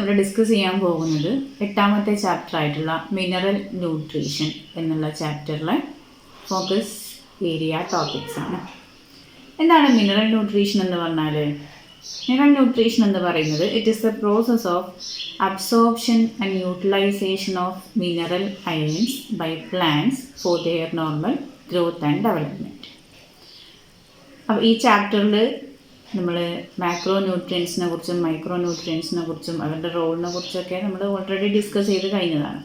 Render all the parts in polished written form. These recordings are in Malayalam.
നമ്മൾ ഡിസ്കസ് ചെയ്യാൻ പോകുന്നത് 8ാമത്തെ ചാപ്റ്റർ ആയിട്ടുള്ള മിനറൽ ന്യൂട്രീഷൻ എന്നുള്ള ചാപ്റ്ററിലെ ഫോക്കസ് ഏരിയ ടോപ്പിക്സ് ആണ്. എന്താണ് മിനറൽ ന്യൂട്രീഷൻ എന്ന് പറഞ്ഞാൽ? മിനറൽ ന്യൂട്രീഷൻ എന്ന് പറയുന്നത് it is the process of absorption and utilisation of mineral ions by plants for their normal growth and development. അപ്പോൾ ഈ ചാപ്റ്ററിൽ നമ്മൾ മാക്രോ ന്യൂട്രിയൻസിനെ കുറിച്ചും മൈക്രോ ന്യൂട്രിയൻസിനെ കുറിച്ചും അവരുടെ റോളിനെ കുറിച്ചൊക്കെ നമ്മൾ ഓൾറെഡി ഡിസ്കസ് ചെയ്ത് കഴിഞ്ഞതാണ്.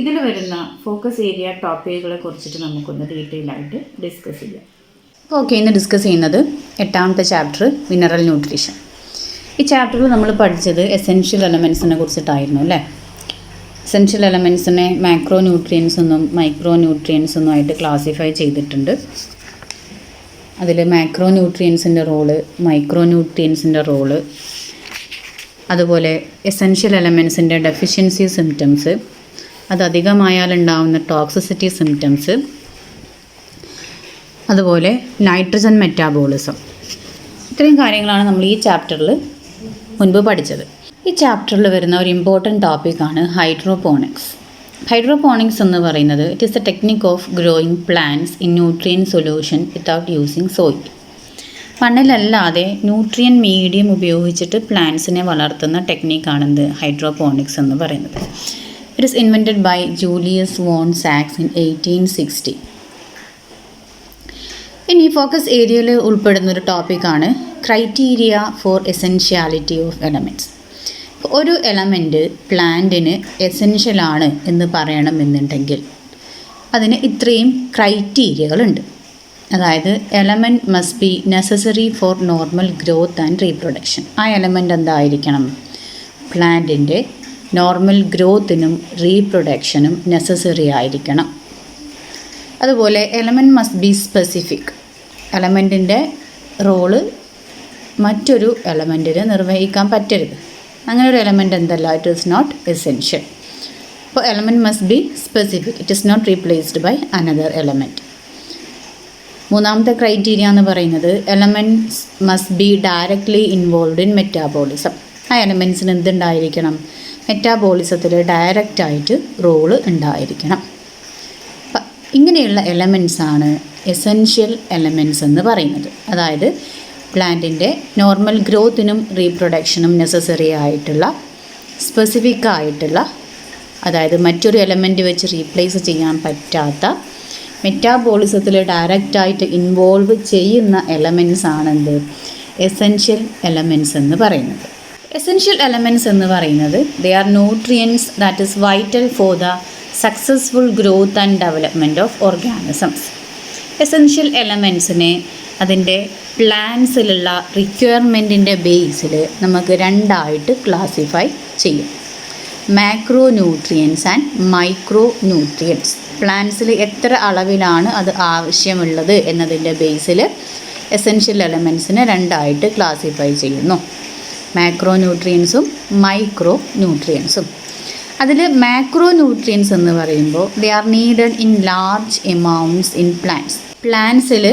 ഇതിൽ വരുന്ന ഫോക്കസ് ഏരിയ ടോപ്പിക്കുകളെ കുറിച്ചിട്ട് നമുക്കൊന്ന് ഡീറ്റെയിൽ ആയിട്ട് ഡിസ്കസ് ചെയ്യാം. ഓക്കെ, ഇന്ന് ഡിസ്കസ് ചെയ്യുന്നത് 8ാമത്തെ ചാപ്റ്റർ മിനറൽ ന്യൂട്രീഷൻ. ഈ ചാപ്റ്ററിൽ നമ്മൾ പഠിച്ചത് എസെൻഷ്യൽ എലമെൻസിനെ കുറിച്ചിട്ടായിരുന്നു അല്ലേ. എസെൻഷ്യൽ എലമെൻസിനെ മാക്രോ ന്യൂട്രിയൻസ് എന്നും മൈക്രോ ന്യൂട്രിയൻസ് എന്നും ആയിട്ട് ക്ലാസിഫൈ ചെയ്തിട്ടുണ്ട്. അതിൽ മാക്രോ ന്യൂട്രിയൻസിൻ്റെ റോള്, മൈക്രോ ന്യൂട്രിയൻസിൻ്റെ റോള്, അതുപോലെ എസെൻഷ്യൽ എലമെൻസിൻ്റെ ഡെഫിഷ്യൻസി സിംറ്റംസ്, അത് അധികമായാലുണ്ടാവുന്ന ടോക്സിസിറ്റി സിംറ്റംസ്, അതുപോലെ നൈട്രജൻ മെറ്റാബോളിസം. ഇത്രയും കാര്യങ്ങളാണ് നമ്മൾ ഈ ചാപ്റ്ററിൽ മുൻപ് പഠിച്ചത്. ഈ ചാപ്റ്ററിൽ വരുന്ന ഒരു ഇമ്പോർട്ടൻറ്റ് ടോപ്പിക്കാണ് ഹൈഡ്രോപോണിക്സ്. ഹൈഡ്രോപോണിക്സ് എന്ന് പറയുന്നത് it is the technique of growing plants in nutrient solution without using soil. മണ്ണിലല്ലാതെ ന്യൂട്രിയൻ മീഡിയം ഉപയോഗിച്ചിട്ട് പ്ലാന്റ്സിനെ വളർത്തുന്ന ടെക്നിക്കാണെന്ത് ഹൈഡ്രോപോണിക്സ് എന്ന് പറയുന്നത്. It is invented by Julius von സാക്സ് ഇൻ 1860. ഇനി ഫോക്കസ് ഏരിയയിൽ ഉൾപ്പെടുന്നൊരു ടോപ്പിക്കാണ് criteria for essentiality of elements. ഒരു എലമെൻറ്റ് പ്ലാന്റിന് എസെൻഷ്യലാണ് എന്ന് പറയണമെന്നുണ്ടെങ്കിൽ അതിന് ഇത്രയും ക്രൈറ്റീരിയകളുണ്ട്. അതായത് element must be necessary for normal growth and reproduction. ആ എലമെൻറ്റ് എന്തായിരിക്കണം? പ്ലാന്റിൻ്റെ നോർമൽ ഗ്രോത്തിനും റീപ്രൊഡക്ഷനും നെസസറി ആയിരിക്കണം. അതുപോലെ എലമെൻറ്റ് മസ്റ്റ് ബി സ്പെസിഫിക്. എലമെൻറ്റിൻ്റെ റോള് മറ്റൊരു എലമെൻറ്റിന് നിർവഹിക്കാൻ പറ്റരുത്. അങ്ങനെ ഒരു എലമെൻറ്റ് എന്തല്ല? It is not essential. അപ്പോൾ element must be specific. It is not replaced by another element. മൂന്നാമത്തെ ക്രൈറ്റീരിയ എന്ന് പറയുന്നത് elements must be directly involved in metabolism. ആ എലമെൻറ്റ്സിന് എന്തുണ്ടായിരിക്കണം? മെറ്റാബോളിസത്തിൽ ഡയറക്റ്റായിട്ട് റോള് ഉണ്ടായിരിക്കണം. അപ്പം ഇങ്ങനെയുള്ള എലമെൻറ്റ്സാണ് എസെൻഷ്യൽ എലമെൻറ്റ്സ് എന്ന് പറയുന്നത്. അതായത് പ്ലാന്റിൻ്റെ നോർമൽ ഗ്രോത്തിനും റീപ്രൊഡക്ഷനും നെസസറി ആയിട്ടുള്ള സ്പെസിഫിക് ആയിട്ടുള്ള, അതായത് മറ്റൊരു എലമെൻറ്റ് വെച്ച് റീപ്ലേസ് ചെയ്യാൻ പറ്റാത്ത, മെറ്റാബോളിസത്തിൽ ഡയറക്റ്റായിട്ട് ഇൻവോൾവ് ചെയ്യുന്ന എലമെൻറ്റ്സ് ആണെന്ത് എസെൻഷ്യൽ എലമെൻറ്റ്സ് എന്ന് പറയുന്നത്. എസെൻഷ്യൽ എലമെൻറ്റ്സ് എന്ന് പറയുന്നത് they are nutrients that is vital for the successful growth and development of organisms. Essential എലമെൻറ്റ്സിനെ അതിൻ്റെ പ്ലാന്റ്സിലുള്ള റിക്വയർമെൻറ്റിൻ്റെ ബേസിൽ നമുക്ക് രണ്ടായിട്ട് ക്ലാസിഫൈ ചെയ്യും. Macro nutrients and micro nutrients. പ്ലാന്റ്സിൽ എത്ര അളവിലാണ് അത് ആവശ്യമുള്ളത് എന്നതിൻ്റെ ബേസിൽ എസെൻഷ്യൽ എലമെൻറ്റ്സിനെ രണ്ടായിട്ട് ക്ലാസിഫൈ ചെയ്യുന്നു. മാക്രോ ന്യൂട്രിയൻസും മൈക്രോ ന്യൂട്രിയൻസും. അതിൽ മാക്രോ ന്യൂട്രിയൻസ് എന്ന് പറയുമ്പോൾ they are needed in large amounts in plants. പ്ലാന്റ്സിൽ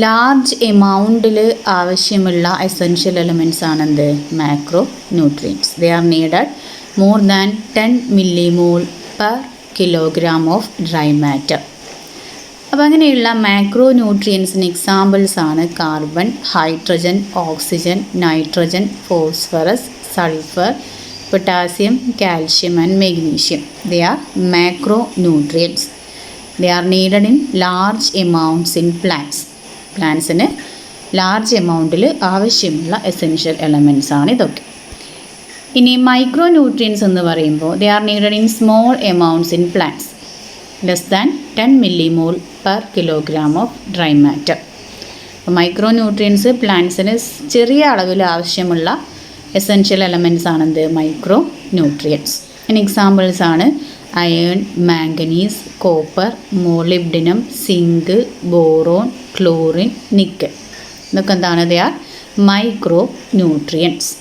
ലാർജ് എമൗണ്ടിൽ ആവശ്യമുള്ള എസെൻഷ്യൽ എലമെൻറ്റ്സ് ആണെന്ത് macro nutrients. They are needed more than 10 millimole per kilogram of dry matter. അപ്പോൾ അങ്ങനെയുള്ള മാക്രോ ന്യൂട്രിയൻസിന് എക്സാമ്പിൾസ് ആണ് carbon, hydrogen, oxygen, nitrogen, phosphorus, sulphur, potassium, calcium and magnesium. They are macro nutrients. They are needed in large amounts in plants. പ്ലാന്റ്സിന് large എമൗണ്ടിൽ ആവശ്യമുള്ള എസെൻഷ്യൽ എലമെൻറ്റ്സ് ആണ് ഇതൊക്കെ. ഇനി മൈക്രോ ന്യൂട്രിയൻസ് എന്ന് പറയുമ്പോൾ they are needed in small amounts in plants less than 10 millimole per kilogram of dry matter. അപ്പോൾ മൈക്രോ ന്യൂട്രിയൻസ് പ്ലാന്റ്സിന് ചെറിയ അളവിൽ ആവശ്യമുള്ള എസെൻഷ്യൽ എലമെൻറ്റ്സ് ആണെന്ത് മൈക്രോ ന്യൂട്രിയൻസ്. ഇനി എക്സാമ്പിൾസ് ആണ് iron, manganese, copper, molybdenum, zinc, boron, chlorine, nickel. ഇതൊക്കെ എന്താണ്? They are micronutrients.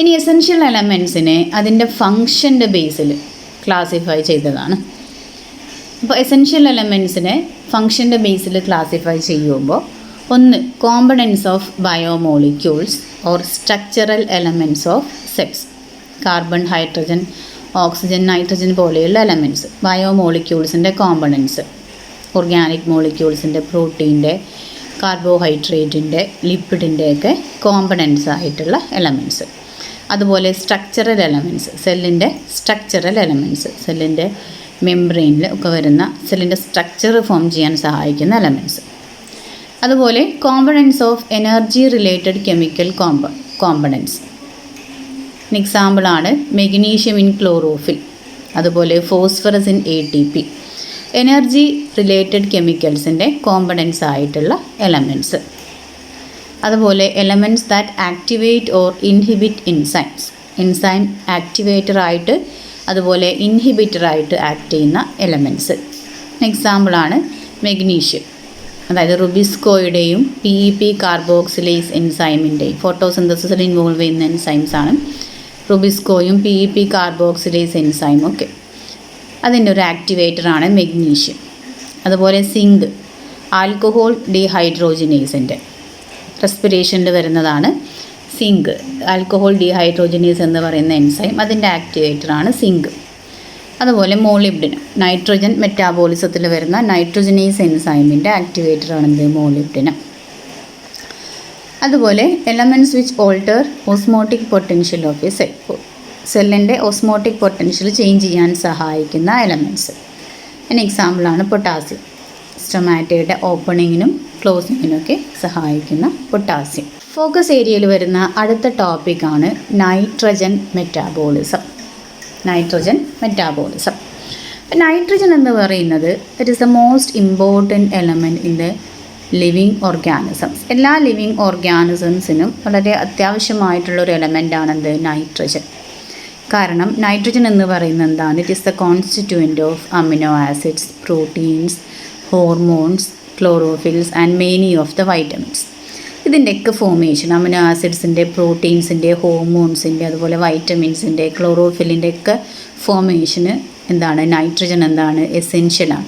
ഇനി എസെൻഷ്യൽ എലമെൻറ്റ്സിനെ അതിൻ്റെ ഫങ്ഷൻ്റെ ബേസിൽ ക്ലാസിഫൈ ചെയ്തതാണ്. അപ്പോൾ എസെൻഷ്യൽ എലമെൻറ്റ്സിനെ ഫങ്ഷൻ്റെ ബേസിൽ ക്ലാസിഫൈ ചെയ്യുമ്പോൾ ഒന്ന് components of biomolecules or structural elements of cells. Carbon, hydrogen, oxygen, nitrogen പോലെയുള്ള എലമെൻറ്റ്സ്, ബയോമോളിക്യൂൾസിൻ്റെ കോമ്പണൻസ്, ഓർഗാനിക് മോളിക്യൂൾസിൻ്റെ, പ്രോട്ടീൻ്റെ, കാർബോഹൈഡ്രേറ്റിൻ്റെ, ലിപ്പിഡിൻ്റെയൊക്കെ കോമ്പണൻസ് ആയിട്ടുള്ള എലമെൻറ്റ്സ്. അതുപോലെ സ്ട്രക്ചറൽ എലമെൻറ്റ്സ്, സെല്ലിൻ്റെ സ്ട്രക്ചറൽ എലമെൻറ്റ്സ്, സെല്ലിൻ്റെ മെംബ്രെയിനിൽ ഒക്കെ വരുന്ന സെല്ലിൻ്റെ സ്ട്രക്ചർ ഫോം ചെയ്യാൻ സഹായിക്കുന്ന എലമെൻറ്റ്സ്. അതുപോലെ components of energy related chemical components. എക്സാമ്പിളാണ് മെഗ്നീഷ്യം ഇൻ ക്ലോറോഫിൽ, അതുപോലെ phosphorus in ATP. Energy related കെമിക്കൽസിൻ്റെ കോമ്പണൻസ് ആയിട്ടുള്ള എലമെൻറ്റ്സ്. അതുപോലെ elements that activate or inhibit enzymes. Enzyme ആക്ടിവേറ്ററായിട്ട് അതുപോലെ ഇൻഹിബിറ്ററായിട്ട് ആക്ട് ചെയ്യുന്ന എലമെൻറ്റ്സ്. എക്സാമ്പിളാണ് മെഗ്നീഷ്യം, അതായത് റുബിസ്കോയുടെയും PEP കാർബോക്സിലേസ് എൻസൈമിൻ്റെയും ഫോട്ടോസിന്തസിസിൽ ഇൻവോൾവ് ചെയ്യുന്ന എൻസൈംസാണ് റുബിസ്കോയും PEP കാർബോക്സിലേസ് എൻസൈമും ഒക്കെ. അതിൻ്റെ ഒരു ആക്ടിവേറ്ററാണ് മെഗ്നീഷ്യം. അതുപോലെ സിങ്ക്, ആൽക്കഹോൾ ഡീഹൈഡ്രോജിനേസിൻ്റെ റെസ്പിറേഷനിൽ വരുന്നതാണ് സിങ്ക്. ആൽക്കഹോൾ ഡീഹൈഡ്രോജിനേസ് എന്ന് പറയുന്ന എൻസൈം, അതിൻ്റെ ആക്ടിവേറ്ററാണ് സിങ്ക്. അതുപോലെ മോളിബ്ഡിനം, നൈട്രജൻ മെറ്റാബോളിസത്തിൽ വരുന്ന നൈട്രോജനേസ് എൻസൈമിൻ്റെ ആക്ടിവേറ്ററാണെന്ത് മോളിബ്ഡിനം. അതുപോലെ elements which alter osmotic potential of a cell. സെല്ലിൻ്റെ ഓസ്മോട്ടിക് പൊട്ടൻഷ്യൽ ചേഞ്ച് ചെയ്യാൻ സഹായിക്കുന്ന എലമെൻറ്റ്സ്. അതിന് എക്സാമ്പിളാണ് പൊട്ടാസ്യം, സ്റ്റൊമാറ്റയുടെ ഓപ്പണിങ്ങിനും ക്ലോസിങ്ങിനൊക്കെ സഹായിക്കുന്ന പൊട്ടാസ്യം. ഫോക്കസ് ഏരിയയിൽ വരുന്ന അടുത്ത ടോപ്പിക്കാണ് nitrogen metabolism. Nitrogen metabolism. Nitrogen എന്ന് പറയുന്നത് it is the most important element in the living organisms. എല്ലാ ലിവിങ് ഓർഗാനിസംസിനും വളരെ അത്യാവശ്യമായിട്ടുള്ളൊരു എലമെൻ്റാണെന്ത് നൈട്രജൻ. കാരണം നൈട്രജൻ എന്ന് പറയുന്നത് എന്താണ്? It is the constituent of amino acids, proteins, hormones, chlorophylls and many of the vitamins. ഇതിൻ്റെയൊക്കെ ഫോർമേഷൻ, അമിനോ ആസിഡ്സിൻ്റെ, പ്രോട്ടീൻസിൻ്റെ, ഹോർമോൺസിൻ്റെ, അതുപോലെ വൈറ്റമിൻസിൻ്റെ, ക്ലോറോഫിലിൻ്റെ ഒക്കെ ഫോർമേഷന് എന്താണ് നൈട്രജൻ എന്താണ് എസെൻഷ്യലാണ്.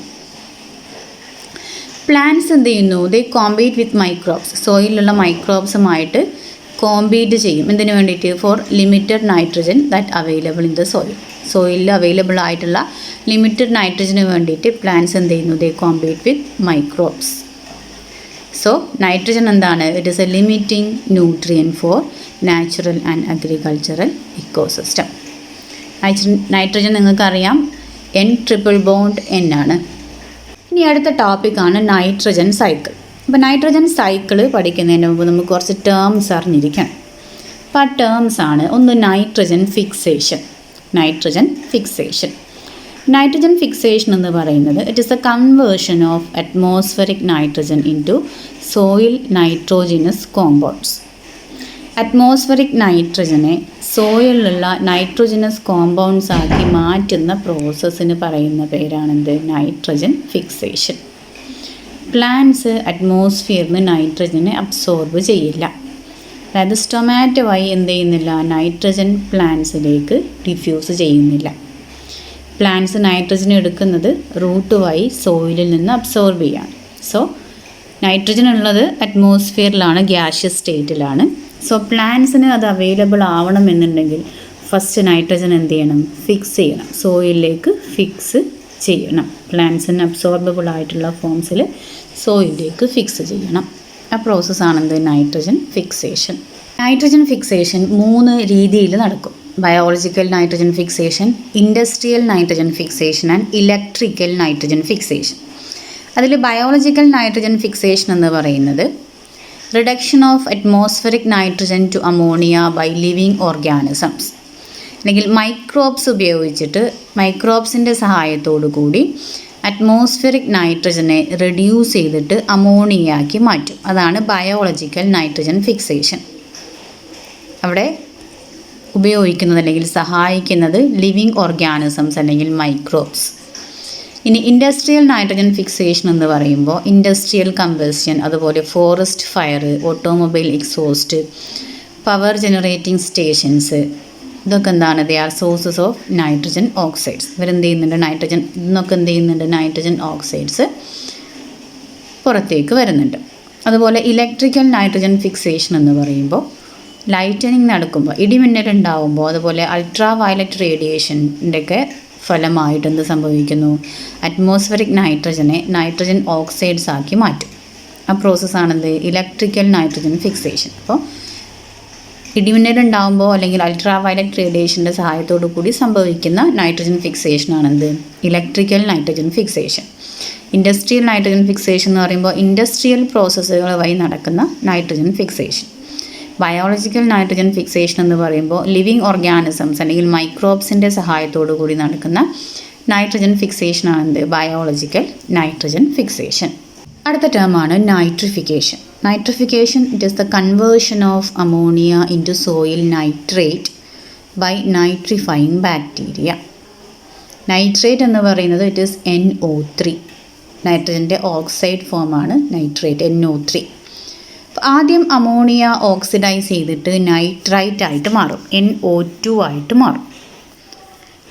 പ്ലാന്റ്സ് എന്ത് ചെയ്യുന്നു? They compete with microbes. സോയിലുള്ള മൈക്രോബ്സുമായിട്ട് കോമ്പീറ്റ് ചെയ്യും. എന്തിനു വേണ്ടിയിട്ട്? For limited nitrogen that available in the soil. സോയിലിൽ അവൈലബിൾ ആയിട്ടുള്ള ലിമിറ്റഡ് നൈട്രജന് വേണ്ടിയിട്ട് പ്ലാന്റ്സ് എന്ത് ചെയ്യുന്നു? They compete with microbes. So nitrogen എന്താണ്? It is a limiting nutrient for natural and agricultural ecosystem. Nitrogen നിങ്ങൾക്കറിയാം N=N ആണ്. ഇനി അടുത്ത ടോപ്പിക്കാണ് നൈട്രജൻ സൈക്കിൾ. അപ്പോൾ നൈട്രജൻ സൈക്കിൾ പഠിക്കുന്നതിന് മുമ്പ് നമുക്ക് കുറച്ച് ടേംസ് അറിഞ്ഞിരിക്കണം. അപ്പോൾ ആ ടേംസ് ആണ്, ഒന്ന് nitrogen fixation. Nitrogen fixation. Nitrogen fixation എന്ന് പറയുന്നത് it is a conversion of atmospheric nitrogen into soil nitrogenous compounds. Atmospheric നൈട്രജനെ സോയിലുള്ള നൈട്രോജിനസ് കോമ്പൗണ്ട്സ് ആക്കി മാറ്റുന്ന പ്രോസസ്സിന് പറയുന്ന പേരാണെന്ത്? Nitrogen fixation. പ്ലാന്റ്സ് അറ്റ്മോസ്ഫിയറിൽ നിന്ന് നൈട്രജനെ അബ്സോർബ് ചെയ്യില്ല. അതായത് സ്റ്റൊമാറ്റോ വഴി എന്ത് ചെയ്യുന്നില്ല? നൈട്രജൻ പ്ലാന്റ്സിലേക്ക് ഡിഫ്യൂസ് ചെയ്യുന്നില്ല. പ്ലാന്റ്സ് നൈട്രജൻ എടുക്കുന്നത് റൂട്ട് വഴി സോയിലിൽ നിന്ന് അബ്സോർബ് ചെയ്യാണ്. സോ നൈട്രജൻ ഉള്ളത് അറ്റ്മോസ്ഫിയറിലാണ്, ഗ്യാഷ്യസ് സ്റ്റേറ്റിലാണ്. സോ പ്ലാന്റ്സിന് അത് അവൈലബിൾ ആവണമെന്നുണ്ടെങ്കിൽ ഫസ്റ്റ് നൈട്രജൻ എന്ത് ചെയ്യണം? ഫിക്സ് ചെയ്യണം, സോയിലിലേക്ക് ഫിക്സ് ചെയ്യണം. പ്ലാന്റ്സിന് അബ്സോർബിൾ ആയിട്ടുള്ള ഫോംസിൽ സോയിലിലേക്ക് ഫിക്സ് ചെയ്യണം. ആ പ്രോസസ്സാണെന്ത്? Nitrogen fixation. നൈട്രജൻ ഫിക്സേഷൻ 3 രീതിയിൽ നടക്കും. Biological nitrogen fixation, industrial nitrogen fixation and electrical nitrogen fixation. അതിൽ ബയോളജിക്കൽ നൈട്രജൻ ഫിക്സേഷൻ എന്ന് പറയുന്നത് reduction of atmospheric nitrogen to ammonia by living organisms, അല്ലെങ്കിൽ മൈക്രോബ്സ് ഉപയോഗിച്ചിട്ട് മൈക്രോബ്സിൻ്റെ സഹായത്തോടു കൂടി അറ്റ്മോസ്ഫിയറിക് നൈട്രജനെ റെഡ്യൂസ് ചെയ്തിട്ട് അമോണിയയാക്കി മാറ്റും. അതാണ് ബയോളജിക്കൽ നൈട്രജൻ ഫിക്സേഷൻ. അവിടെ ഉപയോഗിക്കുന്നത് അല്ലെങ്കിൽ സഹായിക്കുന്നത് ലിവിങ് ഓർഗാനിസംസ് അല്ലെങ്കിൽ മൈക്രോബ്സ്. ഇനി ഇൻഡസ്ട്രിയൽ നൈട്രജൻ ഫിക്സേഷൻ എന്ന് പറയുമ്പോൾ ഇൻഡസ്ട്രിയൽ കമ്പസ്റ്റൻ, അതുപോലെ forest fire, automobile exhaust, power generating stations, ഇതൊക്കെ എന്താണ്? They R sources of nitrogen oxides. ഇവരെന്ത് ചെയ്യുന്നുണ്ട്? നൈട്രജൻ ഇന്നൊക്കെ എന്ത് ചെയ്യുന്നുണ്ട്? നൈട്രജൻ ഓക്സൈഡ്സ് പുറത്തേക്ക് വരുന്നുണ്ട്. അതുപോലെ ഇലക്ട്രിക്കൽ നൈട്രജൻ ഫിക്സേഷൻ എന്ന് പറയുമ്പോൾ ലൈറ്റനിങ് നടക്കുമ്പോൾ ഇടിമിന്നൽ ഉണ്ടാകുമ്പോൾ അതുപോലെ അൾട്രാ വയലറ്റ് റേഡിയേഷൻ്റെയൊക്കെ ഫലമായിട്ട് എന്ത് സംഭവിക്കുന്നു, അറ്റ്മോസ്ഫിയറിക് നൈട്രജനെ നൈട്രജൻ ഓക്സൈഡ്സ് ആക്കി മാറ്റും. ആ പ്രോസസ്സാണെന്ത്, ഇലക്ട്രിക്കൽ നൈട്രജൻ ഫിക്സേഷൻ. അപ്പോൾ ഇടിമിന്നൽ ഉണ്ടാകുമ്പോൾ അല്ലെങ്കിൽ അൾട്രാ വയലറ്റ് റേഡിയേഷൻ്റെ സഹായത്തോടു കൂടി സംഭവിക്കുന്ന നൈട്രജൻ ഫിക്സേഷനാണെന്ത്, electrical nitrogen fixation. Industrial nitrogen fixation എന്ന് പറയുമ്പോൾ ഇൻഡസ്ട്രിയൽ പ്രോസസ്സുകൾ വഴി നടക്കുന്ന nitrogen fixation. Biological nitrogen fixation എന്ന് പറയുമ്പോൾ ലിവിങ് ഓർഗാനിസംസ് അല്ലെങ്കിൽ മൈക്രോബ്സിൻ്റെ സഹായത്തോടു കൂടി നടക്കുന്ന നൈട്രജൻ ഫിക്സേഷനാണെന്ത്, ബയോളജിക്കൽ നൈട്രജൻ ഫിക്സേഷൻ. അടുത്ത ടേമാണ് nitrification. Nitrification it is the conversion of ammonia into soil nitrate by nitrifying bacteria. Nitrate എന്ന് പറയുന്നത് ഇറ്റ് ഈസ് NO3. നൈട്രജൻ്റെ ഓക്സൈഡ് ഫോമാണ് നൈട്രേറ്റ്, NO3. ആദ്യം അമോണിയ ഓക്സിഡൈസ് ചെയ്തിട്ട് നൈട്രൈറ്റ് ആയിട്ട് മാറും, NO2 ആയിട്ട് മാറും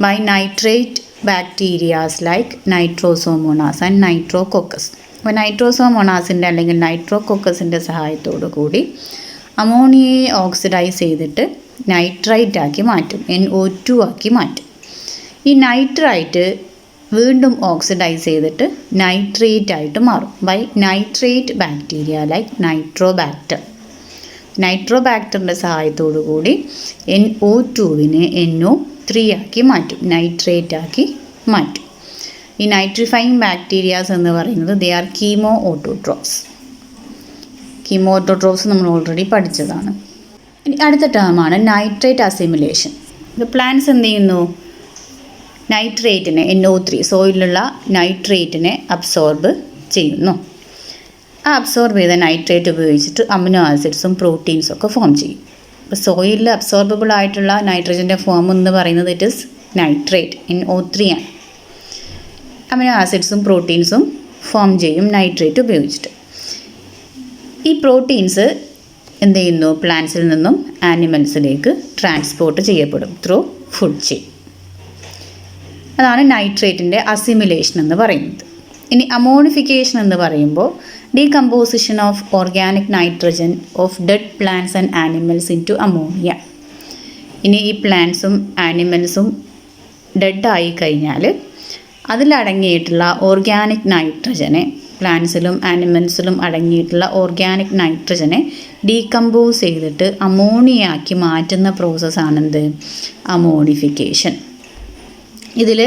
by nitrate bacterias like Nitrosomonas and Nitrococcus. അപ്പോൾ നൈട്രോസോമോണാസിൻ്റെ അല്ലെങ്കിൽ നൈട്രോകോക്കസിൻ്റെ സഹായത്തോടു കൂടി അമോണിയയെ ഓക്സിഡൈസ് ചെയ്തിട്ട് നൈട്രൈറ്റ് ആക്കി മാറ്റും, NO2 ആക്കി മാറ്റും. ഈ നൈട്രൈറ്റ് വീണ്ടും ഓക്സിഡൈസ് ചെയ്തിട്ട് നൈട്രേറ്റ് ആയിട്ട് മാറും by nitrate bacteria like Nitrobacter. നൈട്രോബാക്ടറിൻ്റെ സഹായത്തോടു കൂടി NO2വിനെ NO3 ആക്കി മാറ്റും, നൈട്രേറ്റ് ആക്കി മാറ്റും. ഈ നൈട്രിഫൈങ് ബാക്ടീരിയാസ് എന്ന് പറയുന്നത് they R chemo autotrophs. Chemo autotrophs നമ്മൾ ഓൾറെഡി പഠിച്ചതാണ്. ഇനി അടുത്ത ടേമാണ് നൈട്രേറ്റ് അസിമിലേഷൻ. ഇത് പ്ലാന്റ്സ് എന്ത് ചെയ്യുന്നു, നൈട്രേറ്റിനെ NO3 സോയിലുള്ള നൈട്രേറ്റിനെ അബ്സോർബ് ചെയ്യുന്നു. ആ അബ്സോർബ് ചെയ്ത നൈട്രേറ്റ് ഉപയോഗിച്ചിട്ട് അമിനോ ആസിഡ്സും പ്രോട്ടീൻസും ഒക്കെ ഫോം ചെയ്യും. അപ്പോൾ സോയിലിൽ അബ്സോർബിൾ ആയിട്ടുള്ള നൈട്രജൻ്റെ ഫോം എന്ന് പറയുന്നത് ഇറ്റ് ഇസ് നൈട്രേറ്റ്, NO3 ആണ്. അമിനോ ആസിഡ്സും പ്രോട്ടീൻസും ഫോം ചെയ്യും നൈട്രേറ്റ് ഉപയോഗിച്ചിട്ട്. ഈ പ്രോട്ടീൻസ് എന്ത് ചെയ്യുന്നു, പ്ലാന്റ്സിൽ നിന്നും ആനിമൽസിലേക്ക് ട്രാൻസ്പോർട്ട് ചെയ്യപ്പെടും ത്രൂ ഫുഡ് ചെയിൻ. അതാണ് നൈട്രേറ്റിൻ്റെ അസിമിലേഷൻ എന്ന് പറയുന്നത്. ഇനി അമോണിഫിക്കേഷൻ എന്ന് പറയുമ്പോൾ decomposition of organic nitrogen of dead plants and animals into ammonia. ഇനി ഈ പ്ലാന്റ്സും ആനിമൽസും ഡെഡായി കഴിഞ്ഞാൽ അതിലടങ്ങിയിട്ടുള്ള ഓർഗാനിക് നൈട്രജനെ, പ്ലാന്റ്സിലും ആനിമൽസിലും അടങ്ങിയിട്ടുള്ള ഓർഗാനിക് നൈട്രജനെ ഡീകമ്പോസ് ചെയ്തിട്ട് അമോണിയാക്കി മാറ്റുന്ന പ്രോസസ്സാണെന്ത്, അമോണിഫിക്കേഷൻ. ഇതിൽ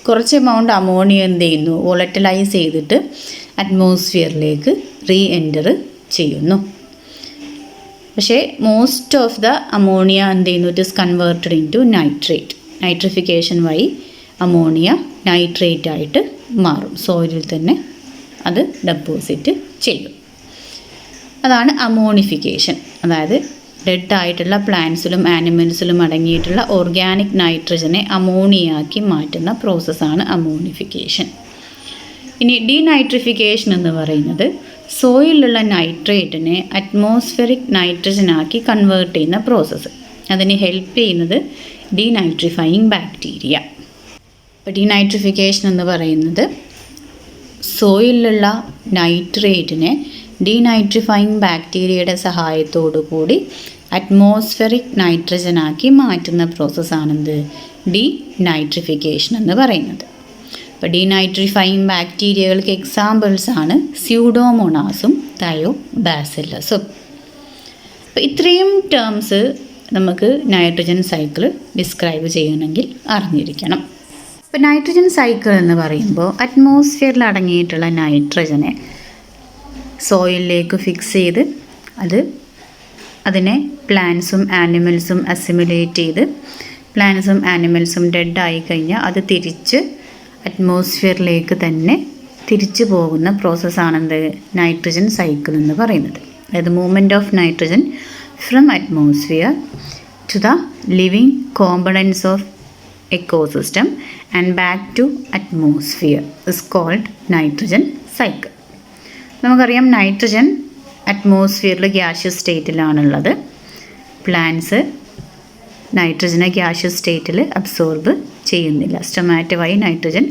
കുറച്ച് എമൗണ്ട് അമോണിയ എന്ത് ചെയ്യുന്നു, വോളറ്റലൈസ് ചെയ്തിട്ട് അറ്റ്മോസ്ഫിയറിലേക്ക് റീ എൻറ്റർ ചെയ്യുന്നു. പക്ഷേ മോസ്റ്റ് ഓഫ് ദ അമോണിയ എന്ത് ചെയ്യുന്നു, it is converted into nitrate. Nitrification വഴി അമോണിയ നൈട്രേറ്റ് ആയിട്ട് മാറും, സോയിലിൽ തന്നെ അത് ഡെപ്പോസിറ്റ് ചെയ്യും. അതാണ് അമോണിഫിക്കേഷൻ. അതായത് ഡെഡായിട്ടുള്ള പ്ലാന്റ്സിലും ആനിമൽസിലും അടങ്ങിയിട്ടുള്ള ഓർഗാനിക് നൈട്രജനെ അമോണിയാക്കി മാറ്റുന്ന പ്രോസസ്സാണ് അമോണിഫിക്കേഷൻ. ഇനി ഡീനൈട്രിഫിക്കേഷൻ എന്ന് പറയുന്നത് സോയിലുള്ള നൈട്രേറ്റിനെ അറ്റ്മോസ്ഫിയറിക് നൈട്രജനാക്കി കൺവേർട്ട് ചെയ്യുന്ന പ്രോസസ്സ്. അതിന് ഹെൽപ്പ് ചെയ്യുന്നത് ഡീനൈട്രിഫൈങ് ബാക്ടീരിയ. അപ്പോൾ ഡീനൈട്രിഫിക്കേഷൻ എന്ന് പറയുന്നത് സോയിലുള്ള നൈട്രേറ്റിനെ ഡീനൈട്രിഫൈങ് ബാക്ടീരിയയുടെ സഹായത്തോടു കൂടി അറ്റ്മോസ്ഫിയറിക് നൈട്രജനാക്കി മാറ്റുന്ന പ്രോസസ്സാണെന്ത്, ഡീനൈട്രിഫിക്കേഷൻ എന്ന് പറയുന്നത്. അപ്പോൾ ഡീനൈട്രിഫൈങ് ബാക്ടീരിയകൾക്ക് എക്സാമ്പിൾസാണ് സ്യൂഡോമോണാസും തയോബാസില്ലസും. അപ്പോൾ ഇത്രയും ടേംസ് നമുക്ക് നൈട്രജൻ സൈക്കിൾ ഡിസ്ക്രൈബ് ചെയ്യണമെങ്കിൽ അറിഞ്ഞിരിക്കണം. ഇപ്പോൾ നൈട്രജൻ സൈക്കിൾ എന്ന് പറയുമ്പോൾ അറ്റ്മോസ്ഫിയറിൽ അടങ്ങിയിട്ടുള്ള നൈട്രജനെ സോയിലിലേക്ക് ഫിക്സ് ചെയ്ത് അതിനെ പ്ലാന്റ്സും ആനിമൽസും അസിമുലേറ്റ് ചെയ്ത് പ്ലാന്റ്സും ആനിമൽസും ഡെഡായി കഴിഞ്ഞാൽ അത് തിരിച്ച് അറ്റ്മോസ്ഫിയറിലേക്ക് തന്നെ തിരിച്ചു പോകുന്ന പ്രോസസ്സാണെന്ത്, നൈട്രജൻ സൈക്കിൾ എന്ന് പറയുന്നത്. അതായത് movement of nitrogen from atmosphere to the living components of ecosystem and back to atmosphere is called nitrogen cycle. നമുക്കറിയാം നൈട്രജൻ അറ്റ്മോസ്ഫിയറിൽ ഗ്യാഷ്യസ് സ്റ്റേറ്റിലാണുള്ളത്. പ്ലാന്റ്സ് നൈട്രജനെ ഗ്യാഷ്യസ് സ്റ്റേറ്റിൽ അബ്സോർബ് ചെയ്യുന്നില്ല. സ്റ്റൊമാറ്റോ വഴി നൈട്രജൻ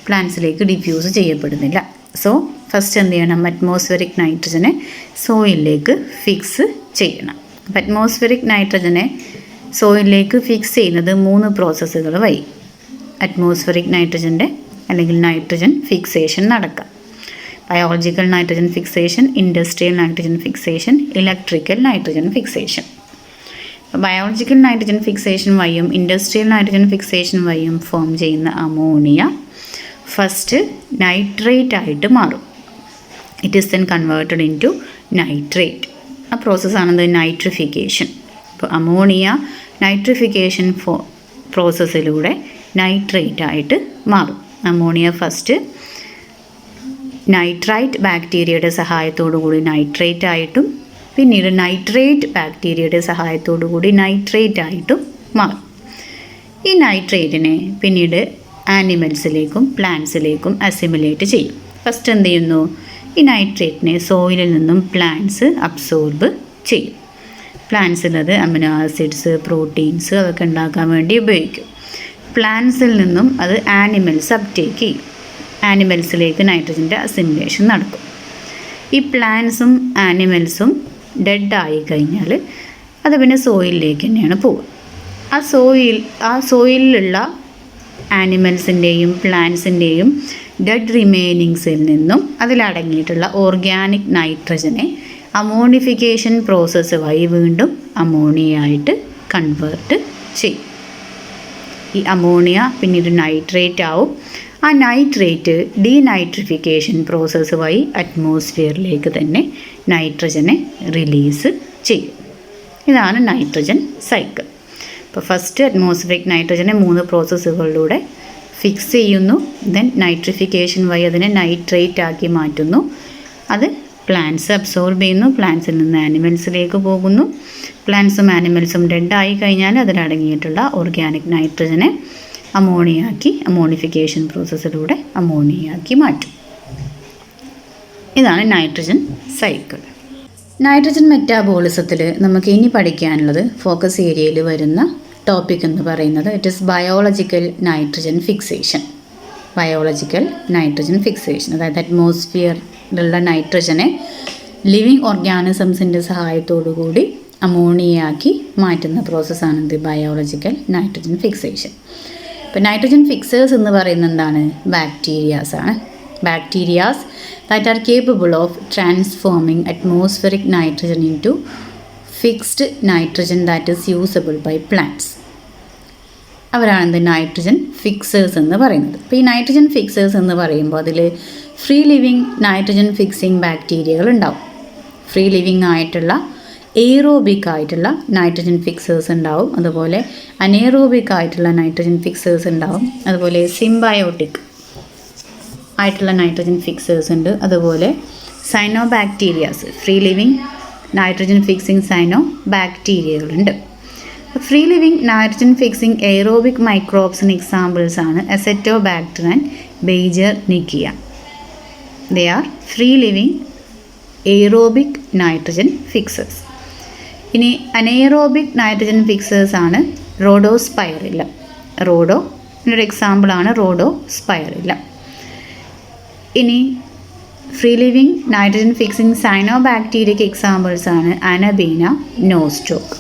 പ്ലാന്റ്സിലേക്ക് ഡിഫ്യൂസ് ചെയ്യപ്പെടുന്നില്ല. സോ ഫസ്റ്റ് എന്ത് ചെയ്യണം? അറ്റ്മോസ്ഫിയറിക് നൈട്രജനെ സോയിലിലേക്ക് ഫിക്സ് ചെയ്യണം. അപ്പം അറ്റ്മോസ്ഫിയറിക് നൈട്രജനെ സോയിലിലേക്ക് ഫിക്സ് ചെയ്യുന്നത് 3 പ്രോസസ്സുകൾ വഴി. അറ്റ്മോസ്ഫിയറിക് നൈട്രജൻ്റെ അല്ലെങ്കിൽ നൈട്രജൻ ഫിക്സേഷൻ നടക്കാം. Biological nitrogen fixation, industrial nitrogen fixation, electrical nitrogen fixation. Biological nitrogen fixation വഴിയും ഇൻഡസ്ട്രിയൽ നൈട്രജൻ ഫിക്സേഷൻ വഴിയും ഫോം ചെയ്യുന്ന അമോണിയ ഫസ്റ്റ് നൈട്രേറ്റ് ആയിട്ട് മാറും. It is then converted into nitrate. ആ പ്രോസസ്സാണെന്ത്? നൈട്രിഫിക്കേഷൻ. അപ്പോൾ അമോണിയ നൈട്രിഫിക്കേഷൻ പ്രോസസ്സിലൂടെ നൈട്രേറ്റ് ആയിട്ട് മാറും. അമോണിയ ഫസ്റ്റ് നൈട്രൈറ്റ് ബാക്ടീരിയയുടെ സഹായത്തോടു കൂടി നൈട്രേറ്റ് ആയിട്ടും പിന്നീട് നൈട്രേറ്റ് ബാക്ടീരിയയുടെ സഹായത്തോടു കൂടി നൈട്രേറ്റ് ആയിട്ടും മാറും. ഈ നൈട്രേറ്റിനെ പിന്നീട് ആനിമൽസിലേക്കും പ്ലാന്റ്സിലേക്കും അസിമിലേറ്റ് ചെയ്യും. ഫസ്റ്റ് എന്ത് ചെയ്യുന്നു? ഈ നൈട്രേറ്റിനെ സോയിലിൽ നിന്നും പ്ലാന്റ്സ് അബ്സോർബ് ചെയ്യും. പ്ലാന്റ്സിലത് അമിനോ ആസിഡ്സ്, പ്രോട്ടീൻസ് അതൊക്കെ ഉണ്ടാക്കാൻ വേണ്ടി ഉപയോഗിക്കും. പ്ലാന്റ്സിൽ നിന്നും അത് ആനിമൽസ് അപ്ടേക്ക് ചെയ്യും. ആനിമൽസിലേക്ക് നൈട്രജൻ്റെ അസിമിലേഷൻ നടക്കും. ഈ പ്ലാന്റ്സും ആനിമൽസും ഡെഡായി കഴിഞ്ഞാൽ അത് പിന്നെ സോയിലിലേക്ക് തന്നെയാണ് പോവുക. ആ സോയിലിലുള്ള ആനിമൽസിൻ്റെയും പ്ലാന്റ്സിൻ്റെയും ഡെഡ് റിമൈനിങ്സിൽ നിന്നും അതിലടങ്ങിയിട്ടുള്ള ഓർഗാനിക് നൈട്രജനെ അമോണിഫിക്കേഷൻ പ്രോസസ്സ് വഴി വീണ്ടും അമോണിയയായിട്ട് കൺവേർട്ട് ചെയ്യും. ഈ അമോണിയ പിന്നീട് നൈട്രേറ്റ് ആവും. ആ നൈട്രേറ്റ് ഡീനൈട്രിഫിക്കേഷൻ പ്രോസസ്സ് വഴി അറ്റ്മോസ്ഫിയറിലേക്ക് തന്നെ നൈട്രജനെ റിലീസ് ചെയ്യും. ഇതാണ് നൈട്രജൻ സൈക്കിൾ. അപ്പോൾ ഫസ്റ്റ് അറ്റ്മോസ്ഫിയറിക് നൈട്രജനെ 3 പ്രോസസ്സുകളിലൂടെ ഫിക്സ് ചെയ്യുന്നു. ദെൻ നൈട്രിഫിക്കേഷൻ വഴി അതിനെ നൈട്രേറ്റ് ആക്കി മാറ്റുന്നു. അത് പ്ലാന്റ്സ് അബ്സോർബ് ചെയ്യുന്നു. പ്ലാന്റ്സിൽ നിന്ന് ആനിമൽസിലേക്ക് പോകുന്നു. പ്ലാന്റ്സും ആനിമൽസും ഡെഡായി കഴിഞ്ഞാൽ അതിലടങ്ങിയിട്ടുള്ള ഓർഗാനിക് നൈട്രജനെ അമോണിയാക്കി അമോണിഫിക്കേഷൻ പ്രോസസ്സിലൂടെ അമോണിയാക്കി മാറ്റും. ഇതാണ് നൈട്രജൻ സൈക്കിൾ. നൈട്രജൻ മെറ്റാബോളിസത്തിൽ നമുക്ക് ഇനി പഠിക്കാനുള്ളത് ഫോക്കസ് ഏരിയയിൽ വരുന്ന ടോപ്പിക് എന്ന് പറയുന്നത് it is biological nitrogen fixation. Biological nitrogen fixation, അതായത് അറ്റ്മോസ്ഫിയറിലുള്ള നൈട്രജനെ ലിവിങ് ഓർഗാനിസംസിൻ്റെ സഹായത്തോടു കൂടി അമോണിയയാക്കി മാറ്റുന്ന പ്രോസസ്സാണിത് ബയോളജിക്കൽ നൈട്രജൻ ഫിക്സേഷൻ. ഇപ്പോൾ നൈട്രജൻ ഫിക്സേഴ്സ് എന്ന് പറയുന്നത് എന്താണ്? ബാക്ടീരിയാസ് ആണ്. Bacterias that are capable of transforming atmospheric nitrogen into fixed nitrogen that is usable by plants. അവരാണ് നൈട്രജൻ ഫിക്സേഴ്സ് എന്ന് പറയുന്നത്. അപ്പോൾ ഈ നൈട്രജൻ ഫിക്സേഴ്സ് എന്ന് പറയുമ്പോൾ അതിൽ ഫ്രീ ലിവിങ് നൈട്രജൻ ഫിക്സിങ് ബാക്ടീരിയകൾ ഉണ്ടാവും. ഫ്രീ ലിവിങ് ആയിട്ടുള്ള എയ്റോബിക് ആയിട്ടുള്ള നൈട്രജൻ ഫിക്സേഴ്സ് ഉണ്ടാവും. അതുപോലെ അനേറോബിക് ആയിട്ടുള്ള നൈട്രജൻ ഫിക്സേഴ്സ് ഉണ്ടാവും. അതുപോലെ സിംബയോട്ടിക് ആയിട്ടുള്ള നൈട്രജൻ ഫിക്സേഴ്സ് ഉണ്ട്. അതുപോലെ cyano bacterias, free living nitrogen fixing cyano ബാക്ടീരിയകളുണ്ട്. Free living nitrogen fixing aerobic മൈക്രോബ്സിന് എക്സാമ്പിൾസ് ആണ് Acetobacter and Beijerinckia. They are free living aerobic nitrogen fixers. ഇനി അനേറോബിക് നൈട്രജൻ ഫിക്സേഴ്സ് ആണ് റോഡോസ്പൈറില്ലം. ഇതിനൊരു എക്സാമ്പിളാണ് റോഡോസ്പൈറില്ലം. ഇനി free living nitrogen fixing cyano ബാക്ടീരിയയ്ക്ക് എക്സാമ്പിൾസ് ആണ് അനബീന, നോസ്റ്റോക്ക്.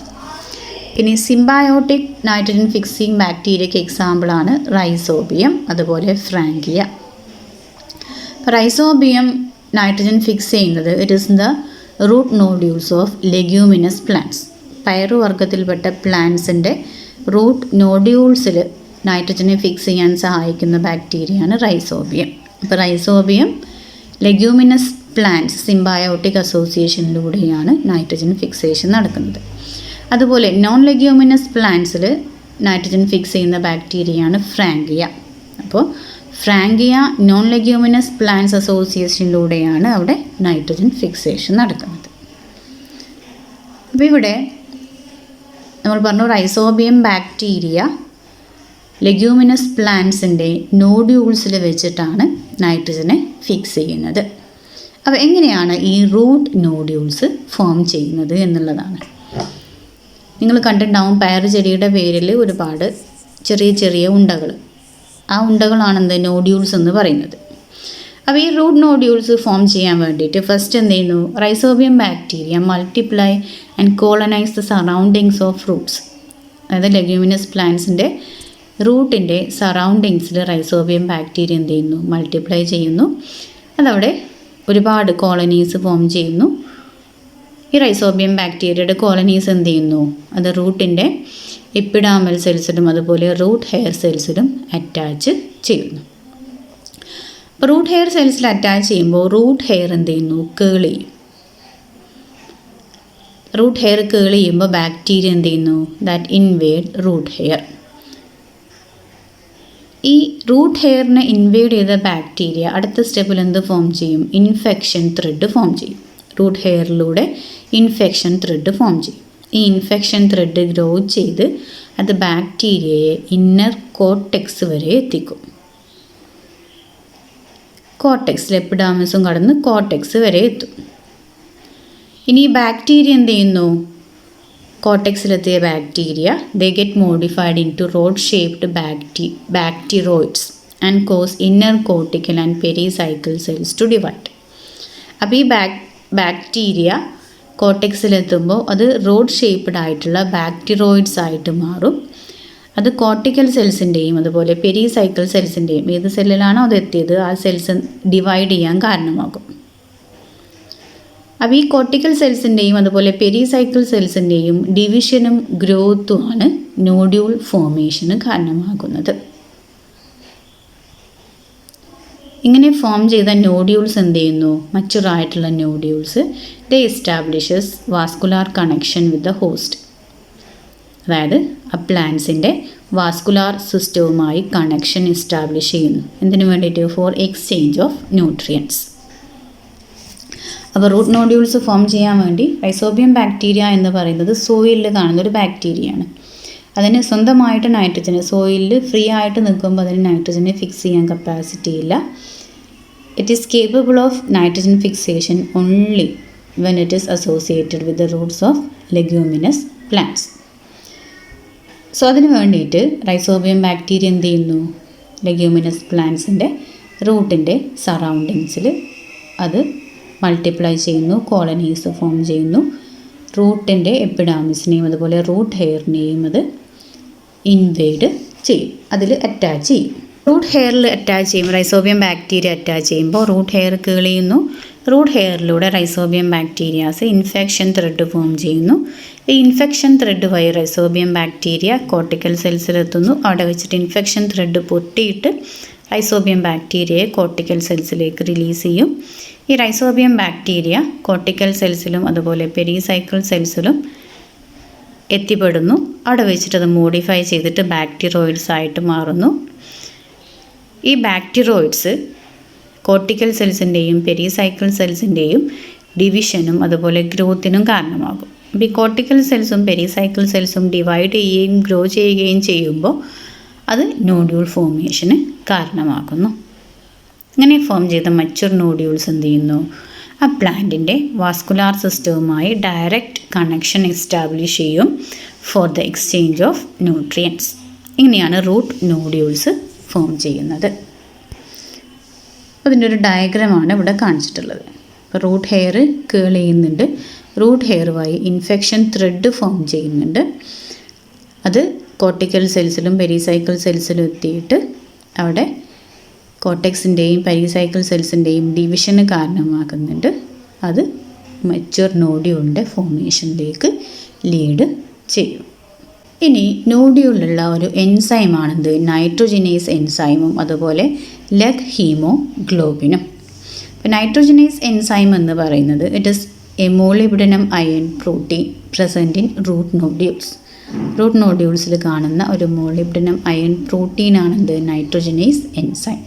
ഇനി സിംബയോട്ടിക് നൈട്രജൻ ഫിക്സിങ് ബാക്ടീരിയയ്ക്ക് എക്സാമ്പിളാണ് റൈസോബിയം, അതുപോലെ ഫ്രാങ്കിയ. റൈസോബിയം നൈട്രജൻ ഫിക്സ് ചെയ്യുന്നത് it is the root nodules of leguminous plants. പയറുവർഗ്ഗത്തിൽപ്പെട്ട പ്ലാന്റ്സിൻ്റെ റൂട്ട് നോഡ്യൂൾസിൽ നൈട്രജനെ ഫിക്സ് ചെയ്യാൻ സഹായിക്കുന്ന ബാക്ടീരിയയാണ് റൈസോബിയം. അപ്പോൾ റൈസോബിയം ലെഗ്യൂമിനസ് പ്ലാന്റ്സ് സിംബയോട്ടിക് അസോസിയേഷനിലൂടെയാണ് നൈട്രജൻ ഫിക്സേഷൻ നടക്കുന്നത്. അതുപോലെ നോൺ ലെഗ്യൂമിനസ് പ്ലാന്റ്സിൽ നൈട്രജൻ ഫിക്സ് ചെയ്യുന്ന ബാക്ടീരിയയാണ് ഫ്രാങ്കിയ. അപ്പോൾ ഫ്രാങ്കിയ നോൺ ലെഗ്യൂമിനസ് പ്ലാന്റ്സ് അസോസിയേഷനിലൂടെയാണ് അവിടെ നൈട്രജൻ ഫിക്സേഷൻ നടക്കുന്നത്. അപ്പോൾ ഇവിടെ നമ്മൾ പറഞ്ഞു റൈസോബിയം ബാക്ടീരിയ ലെഗ്യൂമിനസ് പ്ലാന്റ്സിൻ്റെ നോഡ്യൂൾസിൽ വെച്ചിട്ടാണ് നൈട്രജനെ ഫിക്സ് ചെയ്യുന്നത്. അപ്പോൾ എങ്ങനെയാണ് ഈ റൂട്ട് നോഡ്യൂൾസ് ഫോം ചെയ്യുന്നത് എന്നുള്ളതാണ്. നിങ്ങൾ കണ്ടിട്ടുണ്ടാവും പയർ ചെടിയുടെ പേരിൽ ഒരുപാട് ചെറിയ ചെറിയ ഉണ്ടകൾ. ആ ഉണ്ടകളാണ് നോഡ്യൂൾസ് എന്ന് പറയുന്നത്. അപ്പോൾ ഈ റൂട്ട് നോഡ്യൂൾസ് ഫോം ചെയ്യാൻ വേണ്ടിയിട്ട് ഫസ്റ്റ് എന്ത് ചെയ്യുന്നു, rhizobium bacteria multiply and colonise the surroundings of Roots. അതായത് ലെഗ്യൂമിനസ് പ്ലാന്റ്സിൻ്റെ റൂട്ടിൻ്റെ സറൗണ്ടിങ്സിൽ റൈസോബിയം ബാക്ടീരിയ എന്ത് ചെയ്യുന്നു, മൾട്ടിപ്ലൈ ചെയ്യുന്നു. അതവിടെ ഒരുപാട് കോളനീസ് ഫോം ചെയ്യുന്നു. ഈ റൈസോബിയം ബാക്ടീരിയയുടെ കോളനീസ് എന്ത് ചെയ്യുന്നു, അത് റൂട്ടിൻ്റെ എപ്പിഡാമൽ സെൽസിലും അതുപോലെ റൂട്ട് ഹെയർ സെൽസിലും അറ്റാച്ച് ചെയ്യുന്നു. അപ്പോൾ റൂട്ട് ഹെയർ സെൽസിൽ അറ്റാച്ച് ചെയ്യുമ്പോൾ റൂട്ട് ഹെയർ എന്ത് ചെയ്യുന്നു, കേൾ ചെയ്യും. റൂട്ട് ഹെയർ കേൾ ചെയ്യുമ്പോൾ ബാക്ടീരിയ എന്ത് ചെയ്യുന്നു, ദാറ്റ് ഇൻവേഡ് റൂട്ട് ഹെയർ. ഈ റൂട്ട് ഹെയറിനെ ഇൻവേഡ് ചെയ്ത ബാക്ടീരിയ അടുത്ത സ്റ്റെപ്പിൽ എന്ത് ഫോം ചെയ്യും, ഇൻഫെക്ഷൻ ത്രെഡ് ഫോം ചെയ്യും. റൂട്ട് ഹെയറിലൂടെ ഇൻഫെക്ഷൻ ത്രെഡ് ഫോം ചെയ്യും. ഈ ഇൻഫെക്ഷൻ ത്രെഡ് ഗ്രോ ചെയ്ത് അത് ബാക്ടീരിയയെ ഇന്നർ കോർട്ടെക്സ് വരെ എത്തിക്കും. കോർട്ടെക്സിൽ എപ്പിഡാമിസും കടന്ന് കോർട്ടെക്സ് വരെ എത്തും. ഇനി ഈ ബാക്ടീരിയ എന്ത് ചെയ്യുന്നു, കോർട്ടെക്സിലെത്തിയ bacteria they get modified in to rod shaped bacteroids and cause inner cortical and pericycle cells to divide. അപ്പോൾ ഈ ബാക്ടീരിയ കോർട്ടെക്സിലെത്തുമ്പോൾ അത് റോഡ് ഷേപ്പ്ഡ് ആയിട്ടുള്ള ബാക്ടീറോയിഡ്സ് ആയിട്ട് മാറും. അത് കോർട്ടിക്കൽ സെൽസിൻ്റെയും അതുപോലെ പെരിസൈക്കിൾ സെൽസിൻ്റെയും ഏത് സെല്ലിലാണോ അത് എത്തിയത് ആ സെൽസ് ഡിവൈഡ് ചെയ്യാൻ കാരണമാകും. അപ്പോൾ ഈ കോർട്ടിക്കൽ സെൽസിൻ്റെയും അതുപോലെ പെരിസൈക്കിൾ സെൽസിൻ്റെയും ഡിവിഷനും ഗ്രോത്തുമാണ് നോഡ്യൂൾ ഫോർമേഷന് കാരണമാകുന്നത്. ഇങ്ങനെ ഫോം ചെയ്ത നോഡ്യൂൾസ് എന്ത് ചെയ്യുന്നു, മച്ചുറായിട്ടുള്ള nodules they establishes vascular connection with the host. അതായത് ആ പ്ലാന്റ്സിൻ്റെ വാസ്കുലാർ സിസ്റ്റവുമായി കണക്ഷൻ എസ്റ്റാബ്ലിഷ് ചെയ്യുന്നു. എന്തിനു വേണ്ടിയിട്ട്, ഫോർ എക്സ്ചേഞ്ച് ഓഫ് ന്യൂട്രിയൻസ്. അപ്പോൾ റൂട്ട് നോഡ്യൂൾസ് ഫോം ചെയ്യാൻ വേണ്ടി റൈസോബിയം ബാക്ടീരിയ എന്ന് പറയുന്നത് സോയിലിൽ കാണുന്ന ഒരു ബാക്ടീരിയയാണ്. അതിന് സ്വന്തമായിട്ട് നൈട്രജന് സോയിലിൽ ഫ്രീ ആയിട്ട് നിൽക്കുമ്പോൾ അതിന് നൈട്രജനെ ഫിക്സ് ചെയ്യാൻ കപ്പാസിറ്റി ഇല്ല. It is capable of nitrogen fixation only when it is associated with the Roots of leguminous plants. So അതിന് വേണ്ടിയിട്ട് റൈസോബിയം ബാക്ടീരിയ എന്ത് ചെയ്യുന്നു, ലെഗ്യൂമിനസ് പ്ലാന്റ്സിൻ്റെ റൂട്ടിൻ്റെ സറൗണ്ടിങ്സിൽ അത് മൾട്ടിപ്ലൈ ചെയ്യുന്നു, കോളനീസ് ഫോം ചെയ്യുന്നു. റൂട്ടിൻ്റെ എപ്പിഡാമിസിനെയും അതുപോലെ റൂട്ട് ഹെയറിനെയും അത് ഇൻവേഡ് ചെയ്യും, അതിൽ അറ്റാച്ച് ചെയ്യും. റൂട്ട് ഹെയറിൽ അറ്റാച്ച് ചെയ്യുമ്പോൾ റൈസോബിയം ബാക്ടീരിയ അറ്റാച്ച് ചെയ്യുമ്പോൾ റൂട്ട് ഹെയർ കേൾ ചെയ്യുന്നു. റൂട്ട് ഹെയറിലൂടെ Rhizobium bacterias infection thread form ചെയ്യുന്നു. ഈ ഇൻഫെക്ഷൻ ത്രെഡ് വഴി റൈസോബിയം ബാക്ടീരിയ കോർട്ടിക്കൽ സെൽസിലെത്തുന്നു. അവിടെ വെച്ചിട്ട് ഇൻഫെക്ഷൻ ത്രെഡ് പൊട്ടിയിട്ട് റൈസോബിയം ബാക്ടീരിയയെ കോർട്ടിക്കൽ സെൽസിലേക്ക് റിലീസ് ചെയ്യും. ഈ റൈസോബിയം ബാക്ടീരിയ കോർട്ടിക്കൽ സെൽസിലും അതുപോലെ പെരിസൈക്കിൾ സെൽസിലും എത്തിപ്പെടുന്നു. അവിടെ വെച്ചിട്ട് അത് മോഡിഫൈ ചെയ്തിട്ട് ബാക്ടീറോയിഡ്സ് ആയിട്ട് മാറുന്നു. ഈ ബാക്ടീറോയിഡ്സ് കോർട്ടിക്കൽ സെൽസിൻ്റെയും പെരിസൈക്കിൾ സെൽസിൻ്റെയും ഡിവിഷനും അതുപോലെ ഗ്രോത്തിനും കാരണമാകും. അപ്പോൾ ഈ കോർട്ടിക്കൽ സെൽസും പെരിസൈക്കിൾ സെൽസും ഡിവൈഡ് ചെയ്യുകയും ഗ്രോ ചെയ്യുകയും ചെയ്യുമ്പോൾ അത് നോഡ്യൂൾ ഫോർമേഷന് കാരണമാകുന്നു. ഇങ്ങനെ ഫോം ചെയ്ത മച്ചുർ നോഡ്യൂൾസ് എന്ത് ചെയ്യുന്നു, ആ പ്ലാന്റിൻ്റെ വാസ്കുലാർ സിസ്റ്റവുമായി ഡയറക്റ്റ് കണക്ഷൻ എസ്റ്റാബ്ലിഷ് ചെയ്യും for the exchange of nutrients. ഇങ്ങനെയാണ് റൂട്ട് നോഡ്യൂൾസ് ഫോം ചെയ്യുന്നത്. അതിൻ്റെ ഒരു ഡയഗ്രമാണ് ഇവിടെ കാണിച്ചിട്ടുള്ളത്. അപ്പോൾ റൂട്ട് ഹെയർ കേൾ ചെയ്യുന്നുണ്ട്, റൂട്ട് ഹെയർ വഴി ഇൻഫെക്ഷൻ ത്രെഡ് ഫോം ചെയ്യുന്നുണ്ട്. അത് കോർട്ടിക്കൽ സെൽസിലും പെരിസൈക്കിൾ സെൽസിലും എത്തിയിട്ട് അവിടെ കോർട്ടെക്സിൻ്റെയും പെരിസൈക്കിൾ സെൽസിൻ്റെയും ഡിവിഷന് കാരണമാകുന്നുണ്ട്. അത് മച്ചുർ നോഡ്യൂളിൻ്റെ ഫോർമേഷനിലേക്ക് ലീഡ് ചെയ്യും. ഇനി നോഡ്യൂളിലുള്ള ഒരു എൻസൈമാണെന്ത്, നൈട്രോജിനേസ് എൻസൈമും അതുപോലെ ലെഗ് ഹീമോഗ്ലോബിനും. ഇപ്പോൾ നൈട്രോജിനേസ് എൻസൈം എന്ന് പറയുന്നത് it is a molybdenum iron protein present in root nodules. Root നോഡ്യൂൾസിൽ കാണുന്ന ഒരു മോളിബ്ഡിനം അയൺ പ്രോട്ടീനാണെന്ത്, നൈട്രോജിനേസ് എൻസൈം.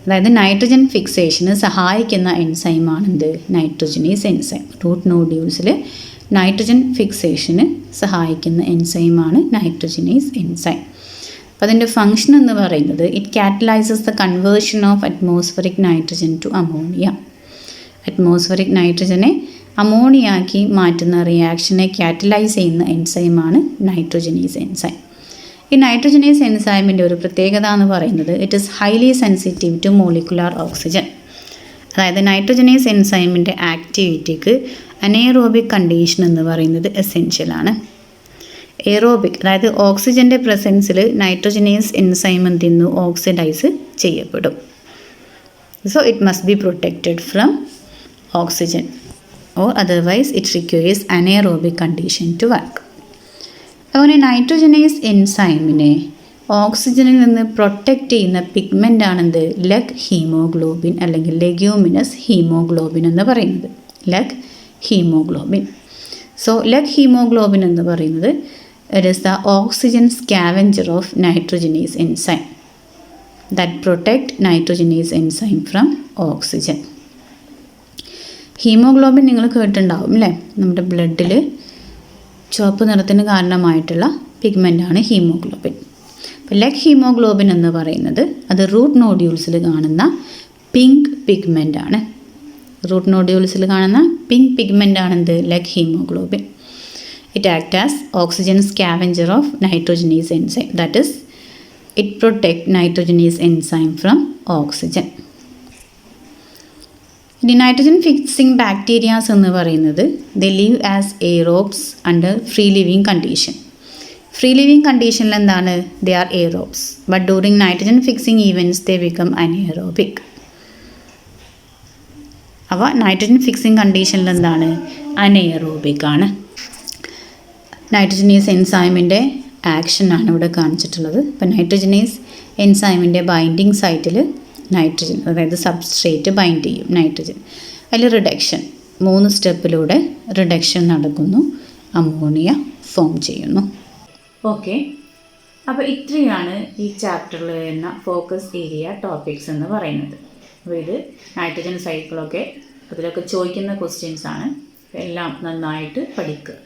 അതായത് നൈട്രജൻ ഫിക്സേഷന് സഹായിക്കുന്ന എൻസൈമാണെന്ത്, നൈട്രോജിനേസ് എൻസൈം. റൂട്ട് നോഡ്യൂൾസിൽ നൈട്രജൻ ഫിക്സേഷന് സഹായിക്കുന്ന എൻസൈമാണ് നൈട്രോജിനേസ് എൻസൈം. അപ്പോൾ അതിൻ്റെ ഫങ്ഷൻ എന്ന് പറയുന്നത് it catalyses the conversion of atmospheric nitrogen to ammonia. Atmospheric നൈട്രജനെ അമോണിയാക്കി മാറ്റുന്ന റിയാക്ഷനെ കാറ്റലൈസ് ചെയ്യുന്ന എൻസൈമാണ് നൈട്രോജിനേസ് എൻസൈം. ഈ നൈട്രോജിനേസ് എൻസൈമിൻ്റെ ഒരു പ്രത്യേകത എന്ന് പറയുന്നത് it is highly sensitive to molecular oxygen. അതായത് നൈട്രോജനേസ് എൻസൈമിൻ്റെ ആക്ടിവിറ്റിക്ക് അനേറോബിക് കണ്ടീഷൻ എന്ന് പറയുന്നത് എസെൻഷ്യലാണ്. എയറോബിക് അതായത് ഓക്സിജൻ്റെ പ്രസൻസിൽ നൈട്രോജനേസ് എൻസൈം എന്ത് ചെയ്യുന്നു, ഓക്സിഡൈസ് ചെയ്യപ്പെടും. So it must be protected from oxygen or otherwise it requires anaerobic condition to work. അതുപോലെ നൈട്രോജനേസ് എൻസൈമിനെ ഓക്സിജനിൽ നിന്ന് പ്രൊട്ടക്റ്റ് ചെയ്യുന്ന പിഗ്മെൻ്റ് ആണെന്ത്, ലെഗ് ഹീമോഗ്ലോബിൻ അല്ലെങ്കിൽ ലെഗ്യൂമിനസ് ഹീമോഗ്ലോബിൻ എന്ന് പറയുന്നത്. Leg haemoglobin. So leg haemoglobin എന്ന് പറയുന്നത് it is the oxygen scavenger of nitrogenase enzyme that protect nitrogenase enzyme from oxygen. Haemoglobin നിങ്ങൾ കേട്ടിട്ടുണ്ടാവും അല്ലേ, നമ്മുടെ ബ്ലഡിൽ ചുവപ്പ് നിറത്തിന് കാരണമായിട്ടുള്ള പിഗ്മെൻ്റാണ് ഹീമോഗ്ലോബിൻ. അപ്പോൾ ലെഗ് ഹീമോഗ്ലോബിൻ എന്ന് പറയുന്നത് അത് റൂട്ട് നോഡ്യൂൾസിൽ കാണുന്ന പിങ്ക് പിഗ്മെൻ്റ് ആണ്. റൂട്ട് നോഡ്യൂൾസിൽ കാണുന്ന പിങ്ക് പിഗ്മെൻ്റ് ആണെന്ത്, leg haemoglobin. It act as oxygen scavenger of nitrogenase enzyme, that is it protect nitrogenase enzyme from oxygen. ഇനി നൈട്രജൻ ഫിക്സിംഗ് ബാക്ടീരിയാസ് എന്ന് പറയുന്നത് they live as aerobes under free living condition. Free living കണ്ടീഷനിൽ എന്താണ്, they are aerobes, but during nitrogen fixing events they become anaerobic. അവ നൈട്രജൻ ഫിക്സിംഗ് കണ്ടീഷനിൽ എന്താണ്, അനേറോബിക് ആണ്. നൈട്രജനേസ് എൻസൈമിൻ്റെ ആക്ഷനാണ് ഇവിടെ കാണിച്ചിട്ടുള്ളത്. ഇപ്പോൾ നൈട്രജനേസ് എൻസൈമിൻ്റെ ബൈൻഡിങ് സൈറ്റിൽ നൈട്രജൻ അതായത് സബ്സ്ട്രേറ്റ് ബൈൻഡ് ചെയ്യും നൈട്രജൻ. അതിൽ റിഡക്ഷൻ 3 സ്റ്റെപ്പിലൂടെ റിഡക്ഷൻ നടക്കുന്നു, അമോണിയ ഫോം ചെയ്യുന്നു. ഓക്കെ, അപ്പോൾ ഇത്രയാണ് ഈ ചാപ്റ്ററിൽ വരുന്ന ഫോക്കസ് ഏരിയ ടോപ്പിക്സ് എന്ന് പറയുന്നത്. അപ്പോൾ ഇത് നൈട്രജൻ സൈക്കിളൊക്കെ അതിലൊക്കെ ചോദിക്കുന്ന ക്വസ്റ്റ്യൻസ് ആണ്. എല്ലാം നന്നായിട്ട് പഠിക്കുക.